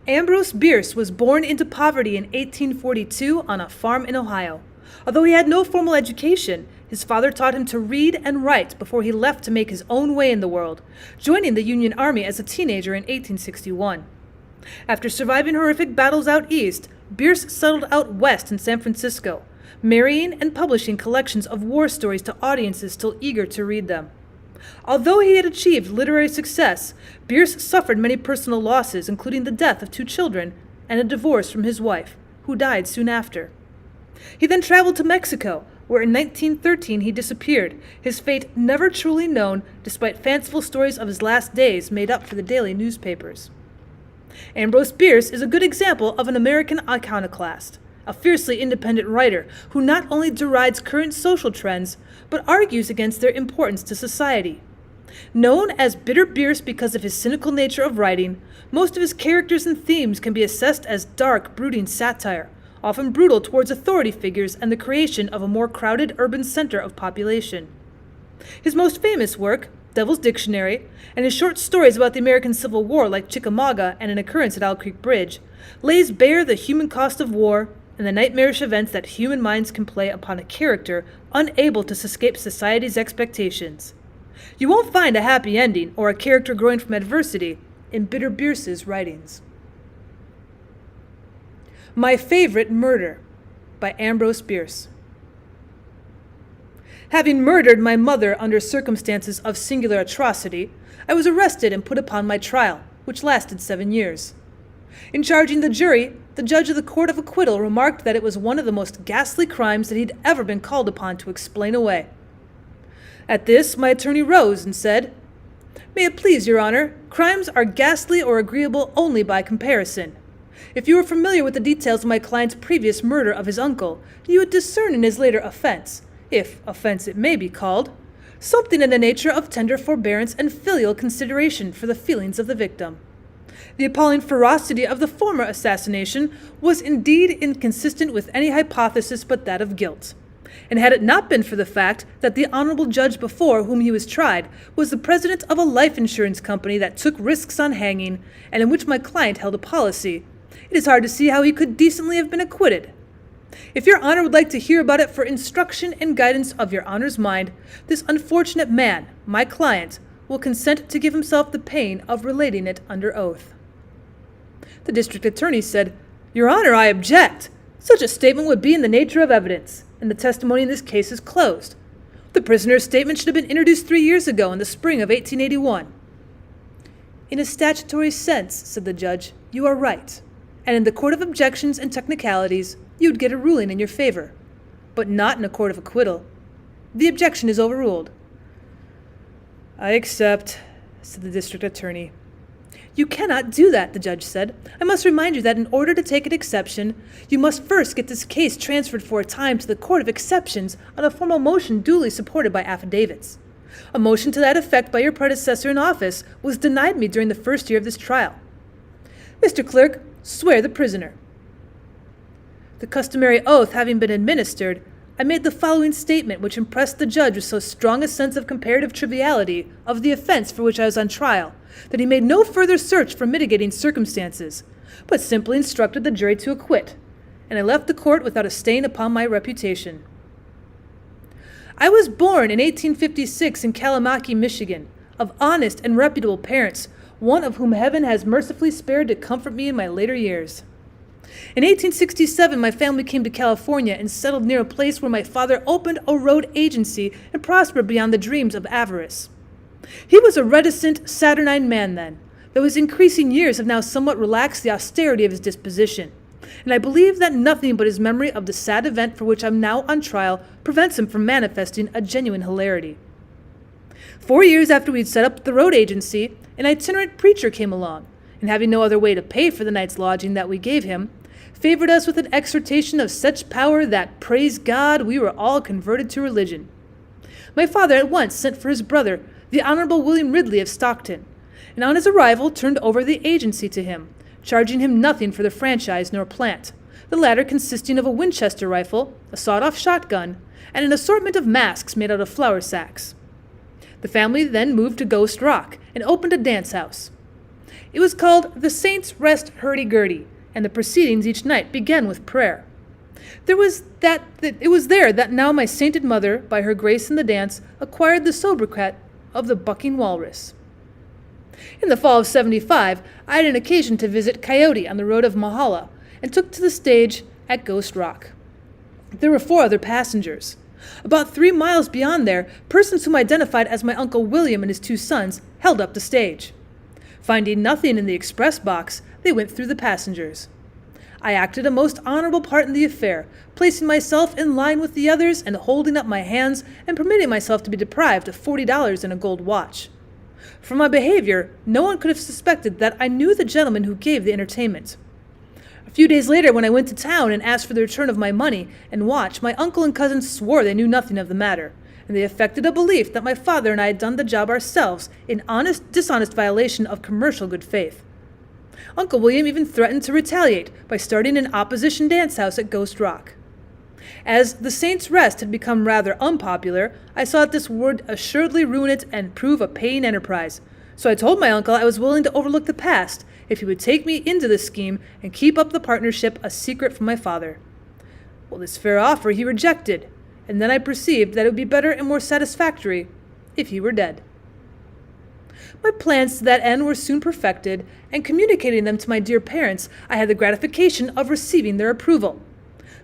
Ambrose Bierce was born into poverty in 1842 on a farm in Ohio. Although he had no formal education, his father taught him to read and write before he left to make his own way in the world, joining the Union Army as a teenager in 1861. After surviving horrific battles out east, Bierce settled out west in San Francisco, marrying and publishing collections of war stories to audiences still eager to read them. Although he had achieved literary success, Bierce suffered many personal losses, including the death of 2 children and a divorce from his wife, who died soon after. He then traveled to Mexico, where in 1913 he disappeared, his fate never truly known despite fanciful stories of his last days made up for the daily newspapers. Ambrose Bierce is a good example of an American iconoclast, a fiercely independent writer who not only derides current social trends, but argues against their importance to society. Known as Bitter Bierce because of his cynical nature of writing, most of his characters and themes can be assessed as dark, brooding satire, often brutal towards authority figures and the creation of a more crowded urban center of population. His most famous work, Devil's Dictionary, and his short stories about the American Civil War like Chickamauga and An Occurrence at Owl Creek Bridge, lays bare the human cost of war and the nightmarish events that human minds can play upon a character unable to escape society's expectations. You won't find a happy ending or a character growing from adversity in Bitter Bierce's writings. My Favorite Murder by Ambrose Bierce. Having murdered my mother under circumstances of singular atrocity, I was arrested and put upon my trial, which lasted 7 years. In charging the jury, the judge of the Court of Acquittal remarked that it was one of the most ghastly crimes that he'd ever been called upon to explain away. At this, my attorney rose and said, "May it please your honor, crimes are ghastly or agreeable only by comparison. If you were familiar with the details of my client's previous murder of his uncle, you would discern in his later offense, if offense it may be called, something in the nature of tender forbearance and filial consideration for the feelings of the victim. The appalling ferocity of the former assassination was indeed inconsistent with any hypothesis but that of guilt. And had it not been for the fact that the honorable judge before whom he was tried was the president of a life insurance company that took risks on hanging, and in which my client held a policy, it is hard to see how he could decently have been acquitted. If your honor would like to hear about it for instruction and guidance of your honor's mind, this unfortunate man, my client, will consent to give himself the pain of relating it under oath." The district attorney said, "Your honor, I object. Such a statement would be in the nature of evidence, and the testimony in this case is closed. The prisoner's statement should have been introduced 3 years ago in the spring of 1881. "In a statutory sense," said the judge, "you are right, and in the court of objections and technicalities, you would get a ruling in your favor, but not in a court of acquittal. The objection is overruled." "I accept," said the district attorney. "You cannot do that," the judge said. "I must remind you that in order to take an exception, you must first get this case transferred for a time to the court of exceptions on a formal motion duly supported by affidavits. A motion to that effect by your predecessor in office was denied me during the first year of this trial. Mr. Clerk, swear the prisoner." The customary oath having been administered, I made the following statement, which impressed the judge with so strong a sense of comparative triviality of the offense for which I was on trial, that he made no further search for mitigating circumstances, but simply instructed the jury to acquit, and I left the court without a stain upon my reputation. I was born in 1856 in Chickamauga, Michigan, of honest and reputable parents, one of whom heaven has mercifully spared to comfort me in my later years. In 1867, my family came to California and settled near a place where my father opened a road agency and prospered beyond the dreams of avarice. He was a reticent, saturnine man then, though his increasing years have now somewhat relaxed the austerity of his disposition, and I believe that nothing but his memory of the sad event for which I'm now on trial prevents him from manifesting a genuine hilarity. 4 years after we'd set up the road agency, an itinerant preacher came along, and having no other way to pay for the night's lodging that we gave him, favored us with an exhortation of such power that, praise God, we were all converted to religion. My father at once sent for his brother, the Honorable William Ridley of Stockton, and on his arrival turned over the agency to him, charging him nothing for the franchise nor plant, the latter consisting of a Winchester rifle, a sawed-off shotgun, and an assortment of masks made out of flour sacks. The family then moved to Ghost Rock and opened a dance house. It was called The Saints' Rest Hurdy-Gurdy, and the proceedings each night began with prayer. It was there that now my sainted mother, by her grace in the dance, acquired the sobriquet of the Bucking Walrus. In the fall of '75, I had an occasion to visit Coyote on the road of Mahala, and took to the stage at Ghost Rock. There were 4 other passengers. About 3 miles beyond there, persons whom identified as my Uncle William and his 2 sons held up the stage. Finding nothing in the express box, they went through the passengers. I acted a most honorable part in the affair, placing myself in line with the others and holding up my hands and permitting myself to be deprived of $40 and a gold watch. From my behavior, no one could have suspected that I knew the gentleman who gave the entertainment. A few days later, when I went to town and asked for the return of my money and watch, my uncle and cousins swore they knew nothing of the matter, and they affected a belief that my father and I had done the job ourselves in dishonest violation of commercial good faith. Uncle William even threatened to retaliate by starting an opposition dance house at Ghost Rock. As the Saints' Rest had become rather unpopular, I saw that this would assuredly ruin it and prove a paying enterprise, so I told my uncle I was willing to overlook the past if he would take me into the scheme and keep up the partnership a secret from my father. Well, this fair offer he rejected, and then I perceived that it would be better and more satisfactory if he were dead. My plans to that end were soon perfected, and communicating them to my dear parents, I had the gratification of receiving their approval.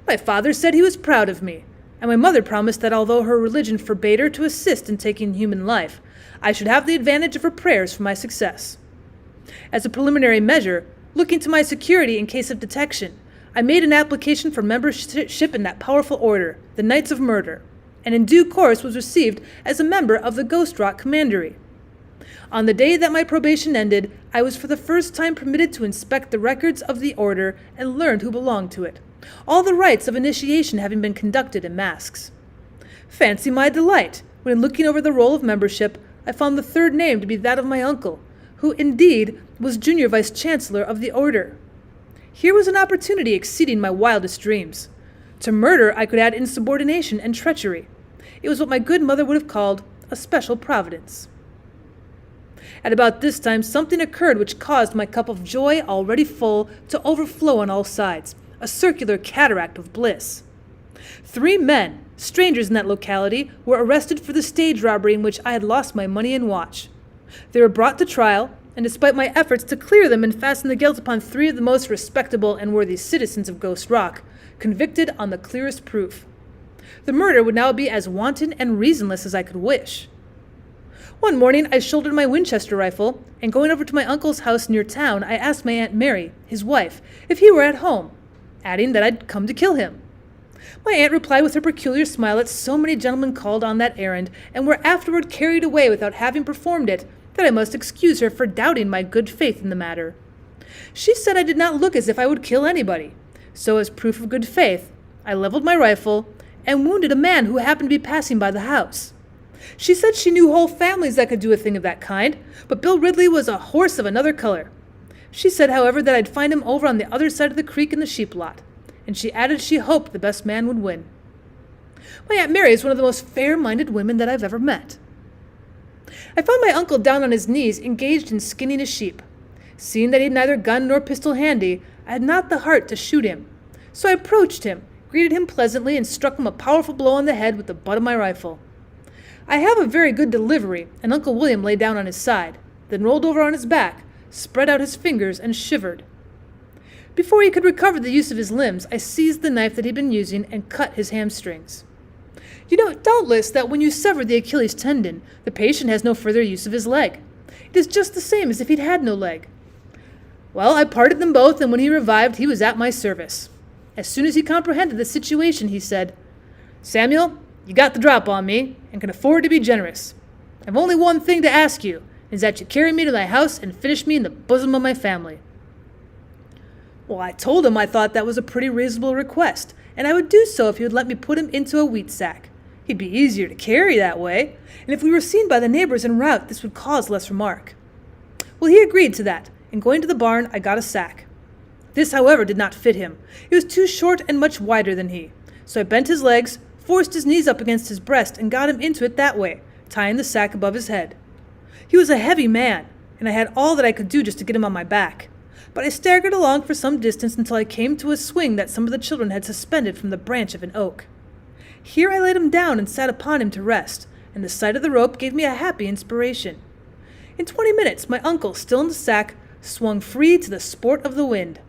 My father said he was proud of me, and my mother promised that although her religion forbade her to assist in taking human life, I should have the advantage of her prayers for my success. As a preliminary measure, looking to my security in case of detection, I made an application for membership in that powerful order, the Knights of Murder, and in due course was received as a member of the Ghost Rock Commandery. On the day that my probation ended, I was for the first time permitted to inspect the records of the order and learned who belonged to it, all the rites of initiation having been conducted in masks. Fancy my delight when, looking over the roll of membership, I found the 3rd name to be that of my uncle, who indeed was Junior Vice-Chancellor of the order. Here was an opportunity exceeding my wildest dreams. To murder I could add insubordination and treachery. It was what my good mother would have called a special providence. At about this time, something occurred which caused my cup of joy, already full, to overflow on all sides, a circular cataract of bliss. 3 men, strangers in that locality, were arrested for the stage robbery in which I had lost my money and watch. They were brought to trial, and despite my efforts to clear them and fasten the guilt upon 3 of the most respectable and worthy citizens of Ghost Rock, convicted on the clearest proof. The murder would now be as wanton and reasonless as I could wish. One morning I shouldered my Winchester rifle, and going over to my uncle's house near town, I asked my Aunt Mary, his wife, if he were at home, adding that I'd come to kill him. My aunt replied with her peculiar smile that so many gentlemen called on that errand, and were afterward carried away without having performed it, that I must excuse her for doubting my good faith in the matter. She said I did not look as if I would kill anybody, so as proof of good faith, I leveled my rifle and wounded a man who happened to be passing by the house. She said she knew whole families that could do a thing of that kind, but Bill Ridley was a horse of another color. She said, however, that I'd find him over on the other side of the creek in the sheep lot, and she added she hoped the best man would win. My Aunt Mary is one of the most fair-minded women that I've ever met. I found my uncle down on his knees, engaged in skinning a sheep. Seeing that he had neither gun nor pistol handy, I had not the heart to shoot him, so I approached him, greeted him pleasantly, and struck him a powerful blow on the head with the butt of my rifle. I have a very good delivery, and Uncle William lay down on his side, then rolled over on his back, spread out his fingers, and shivered. Before he could recover the use of his limbs, I seized the knife that he'd been using and cut his hamstrings. You know, doubtless, that when you sever the Achilles tendon, the patient has no further use of his leg. It is just the same as if he'd had no leg. Well, I parted them both, and when he revived, he was at my service. As soon as he comprehended the situation, he said, "Samuel, you got the drop on me, and can afford to be generous. I've only one thing to ask you, is that you carry me to my house and finish me in the bosom of my family." Well, I told him I thought that was a pretty reasonable request, and I would do so if he would let me put him into a wheat sack. He'd be easier to carry that way, and if we were seen by the neighbors en route, this would cause less remark. Well, he agreed to that, and going to the barn, I got a sack. This, however, did not fit him. It was too short and much wider than he, so I bent his legs, forced his knees up against his breast, and got him into it that way, tying the sack above his head. He was a heavy man, and I had all that I could do just to get him on my back. But I staggered along for some distance until I came to a swing that some of the children had suspended from the branch of an oak. Here I laid him down and sat upon him to rest, and the sight of the rope gave me a happy inspiration. In 20 minutes, my uncle, still in the sack, swung free to the sport of the wind.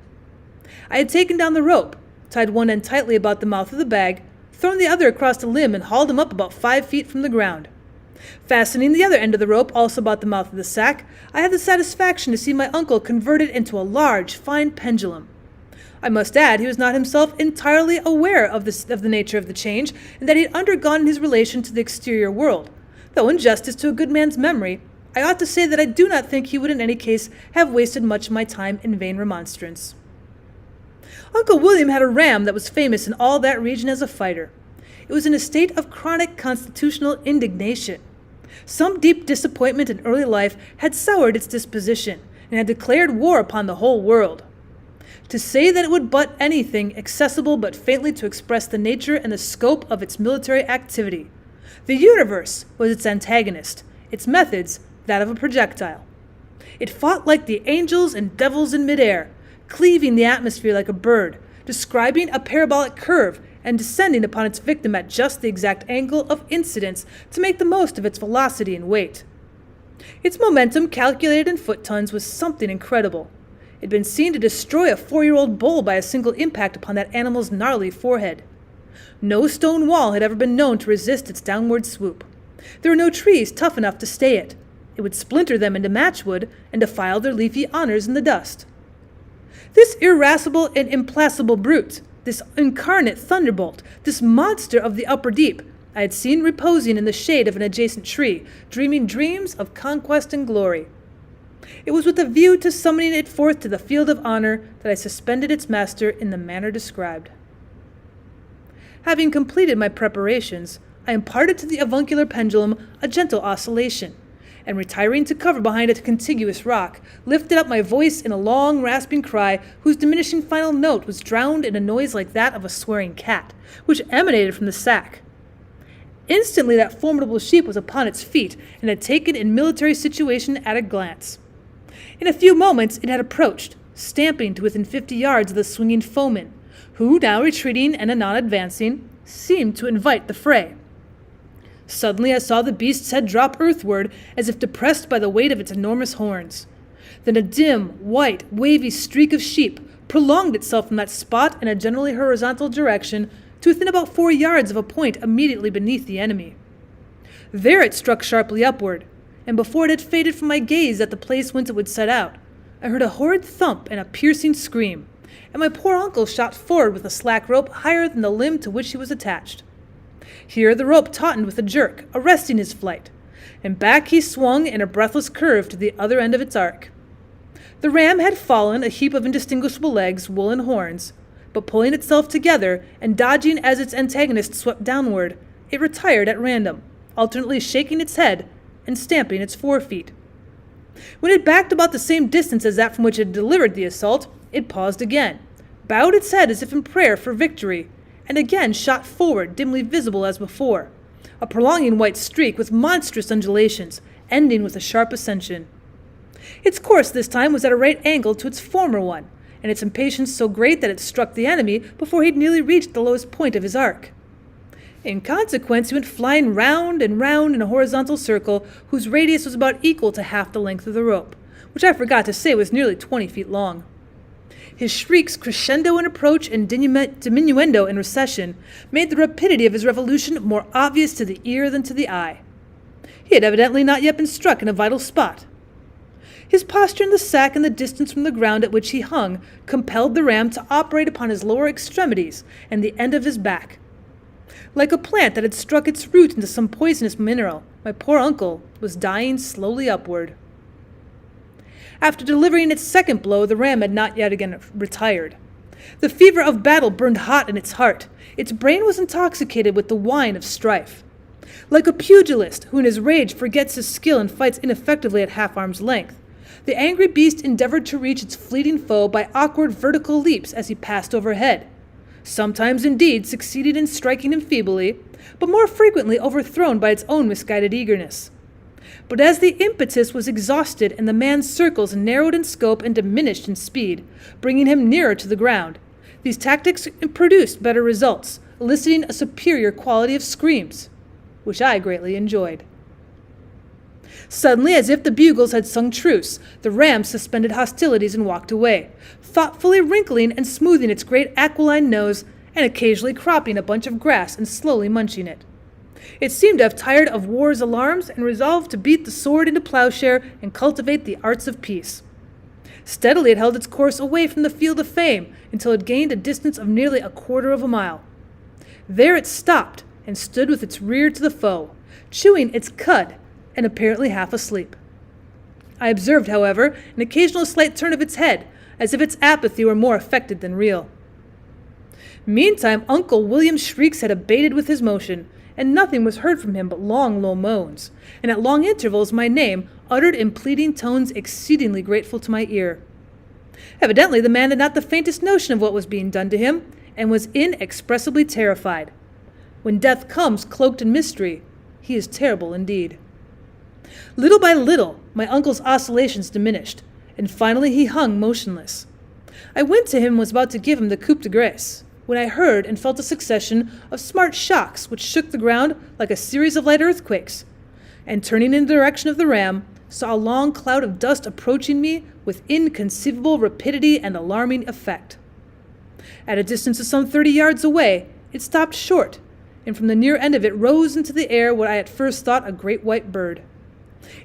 I had taken down the rope, tied one end tightly about the mouth of the bag, thrown the other across the limb, and hauled him up about 5 feet from the ground. Fastening the other end of the rope also about the mouth of the sack, I had the satisfaction to see my uncle converted into a large, fine pendulum. I must add he was not himself entirely aware of the nature of the change, and that he had undergone in his relation to the exterior world, though in justice to a good man's memory, I ought to say that I do not think he would in any case have wasted much of my time in vain remonstrance. Uncle William had a ram that was famous in all that region as a fighter. It was in a state of chronic constitutional indignation. Some deep disappointment in early life had soured its disposition, and had declared war upon the whole world. To say that it would butt anything accessible but faintly to express the nature and the scope of its military activity. The universe was its antagonist, its methods that of a projectile. It fought like the angels and devils in midair, cleaving the atmosphere like a bird, describing a parabolic curve and descending upon its victim at just the exact angle of incidence to make the most of its velocity and weight. Its momentum, calculated in foot tons, was something incredible. It had been seen to destroy a 4-year-old bull by a single impact upon that animal's gnarly forehead. No stone wall had ever been known to resist its downward swoop. There were no trees tough enough to stay it. It would splinter them into matchwood and defile their leafy honors in the dust. This irascible and implacable brute, this incarnate thunderbolt, this monster of the upper deep, I had seen reposing in the shade of an adjacent tree, dreaming dreams of conquest and glory. It was with a view to summoning it forth to the field of honor that I suspended its master in the manner described. Having completed my preparations, I imparted to the avuncular pendulum a gentle oscillation, and retiring to cover behind a contiguous rock, lifted up my voice in a long, rasping cry whose diminishing final note was drowned in a noise like that of a swearing cat, which emanated from the sack. Instantly that formidable sheep was upon its feet, and had taken in military situation at a glance. In a few moments it had approached, stamping to within 50 yards of the swinging foeman, who, now retreating and anon advancing, seemed to invite the fray. Suddenly I saw the beast's head drop earthward, as if depressed by the weight of its enormous horns. Then a dim, white, wavy streak of sheep prolonged itself from that spot in a generally horizontal direction to within about 4 yards of a point immediately beneath the enemy. There it struck sharply upward, and before it had faded from my gaze at the place whence it would set out, I heard a horrid thump and a piercing scream, and my poor uncle shot forward with a slack rope higher than the limb to which he was attached. Here the rope tautened with a jerk, arresting his flight, and back he swung in a breathless curve to the other end of its arc. The ram had fallen, a heap of indistinguishable legs, wool, and horns, but pulling itself together and dodging as its antagonist swept downward, it retired at random, alternately shaking its head and stamping its forefeet. When it backed about the same distance as that from which it had delivered the assault, it paused again, bowed its head as if in prayer for victory, and again shot forward, dimly visible as before, a prolonging white streak with monstrous undulations, ending with a sharp ascension. Its course this time was at a right angle to its former one, and its impatience so great that it struck the enemy before he had nearly reached the lowest point of his arc. In consequence, he went flying round and round in a horizontal circle whose radius was about equal to half the length of the rope, which I forgot to say was nearly 20 feet long. His shrieks, crescendo in approach and diminuendo in recession, made the rapidity of his revolution more obvious to the ear than to the eye. He had evidently not yet been struck in a vital spot. His posture in the sack and the distance from the ground at which he hung compelled the ram to operate upon his lower extremities and the end of his back. Like a plant that had struck its root into some poisonous mineral, my poor uncle was dying slowly upward. After delivering its second blow, the ram had not yet again retired. The fever of battle burned hot in its heart. Its brain was intoxicated with the wine of strife. Like a pugilist who in his rage forgets his skill and fights ineffectively at half arm's length, the angry beast endeavored to reach its fleeting foe by awkward vertical leaps as he passed overhead. Sometimes, indeed, succeeded in striking him feebly, but more frequently overthrown by its own misguided eagerness. But as the impetus was exhausted and the man's circles narrowed in scope and diminished in speed, bringing him nearer to the ground, these tactics produced better results, eliciting a superior quality of screams, which I greatly enjoyed. Suddenly, as if the bugles had sung truce, the ram suspended hostilities and walked away, thoughtfully wrinkling and smoothing its great aquiline nose and occasionally cropping a bunch of grass and slowly munching it. It seemed to have tired of war's alarms and resolved to beat the sword into plowshare and cultivate the arts of peace. Steadily it held its course away from the field of fame until it gained a distance of nearly a quarter of a mile. There it stopped and stood with its rear to the foe, chewing its cud and apparently half asleep. I observed, however, an occasional slight turn of its head, as if its apathy were more affected than real. Meantime, Uncle William's shrieks had abated with his motion, and nothing was heard from him but long, low moans, and at long intervals my name, uttered in pleading tones exceedingly grateful to my ear. Evidently the man had not the faintest notion of what was being done to him, and was inexpressibly terrified. When death comes cloaked in mystery, he is terrible indeed. Little by little, my uncle's oscillations diminished, and finally he hung motionless. I went to him and was about to give him the coup de grace, when I heard and felt a succession of smart shocks which shook the ground like a series of light earthquakes, and turning in the direction of the ram, saw a long cloud of dust approaching me with inconceivable rapidity and alarming effect. At a distance of some 30 yards away, it stopped short, and from the near end of it rose into the air what I at first thought a great white bird.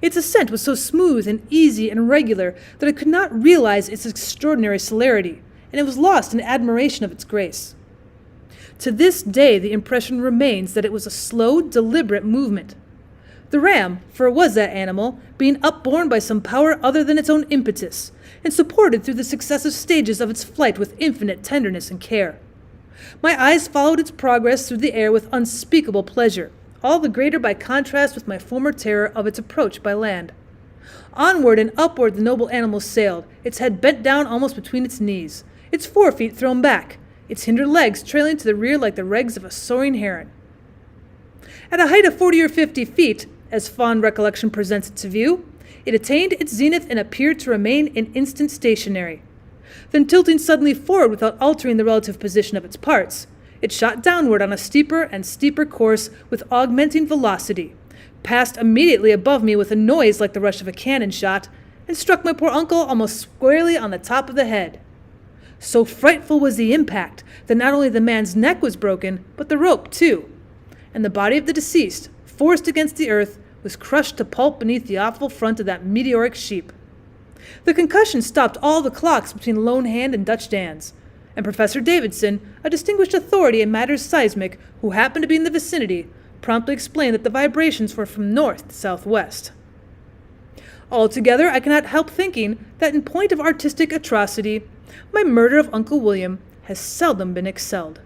Its ascent was so smooth and easy and regular that I could not realize its extraordinary celerity, and it was lost in admiration of its grace. To this day the impression remains that it was a slow, deliberate movement. The ram, for it was that animal, being upborne by some power other than its own impetus, and supported through the successive stages of its flight with infinite tenderness and care. My eyes followed its progress through the air with unspeakable pleasure, all the greater by contrast with my former terror of its approach by land. Onward and upward the noble animal sailed, its head bent down almost between its knees, its forefeet thrown back, its hinder legs trailing to the rear like the legs of a soaring heron. At a height of 40 or 50 feet, as fond recollection presents it to view, it attained its zenith and appeared to remain an instant stationary. Then tilting suddenly forward without altering the relative position of its parts, it shot downward on a steeper and steeper course with augmenting velocity, passed immediately above me with a noise like the rush of a cannon shot, and struck my poor uncle almost squarely on the top of the head. So frightful was the impact that not only the man's neck was broken, but the rope too, and the body of the deceased, forced against the earth, was crushed to pulp beneath the awful front of that meteoric sheep. The concussion stopped all the clocks between Lone Hand and Dutch Dan's, and Professor Davidson, a distinguished authority in matters seismic who happened to be in the vicinity, promptly explained that the vibrations were from north to southwest. Altogether, I cannot help thinking that in point of artistic atrocity, my murder of Uncle William has seldom been excelled.